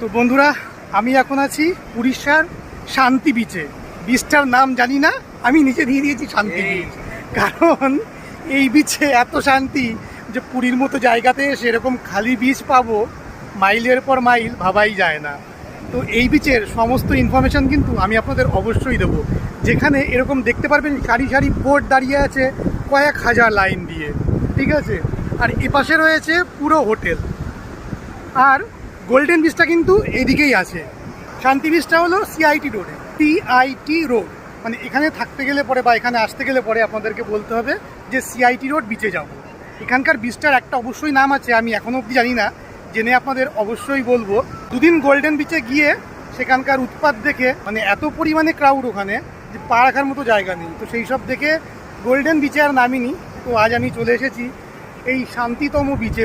তো বন্ধুরা, আমি এখন আছি উড়িষ্যার শান্তি বিচে। বিচটার নাম জানি না, আমি নিচে দিয়ে দিয়েছি শান্তি বিচ, কারণ এই বিচে এত শান্তি যে পুরীর মতো জায়গাতে সেরকম খালি বিচ পাবো মাইলের পর মাইল ভাবাই যায় না। তো এই বিচের সমস্ত ইনফরমেশান কিন্তু আমি আপনাদের অবশ্যই দেবো, যেখানে এরকম দেখতে পারবেন সারি সারি বোট দাঁড়িয়ে আছে কয়েক হাজার লাইন দিয়ে, ঠিক আছে। আর এপাশে রয়েছে পুরো হোটেল, আর গোল্ডেন বিচটা কিন্তু এদিকেই আছে। শান্তি বিচটা হলো সিআইটি রোডে, সিআইটি রোড, মানে এখানে থাকতে গেলে পরে বা এখানে আসতে গেলে পরে আপনাদেরকে বলতে হবে যে সিআইটি রোড বিচে যাব। এখানকার বিচটার একটা অবশ্যই নাম আছে, আমি এখনও অবধি জানি না, জেনে আপনাদের অবশ্যই বলবো। দুদিন গোল্ডেন বিচে গিয়ে সেখানকার উৎপাত দেখে, মানে এত পরিমাণে ক্রাউড ওখানে যে পা রাখার মতো জায়গা নেই, তো সেই সব দেখে গোল্ডেন বিচে আর নামিনি। তো আজ আমি চলে এসেছি এই শান্তিতম বিচে।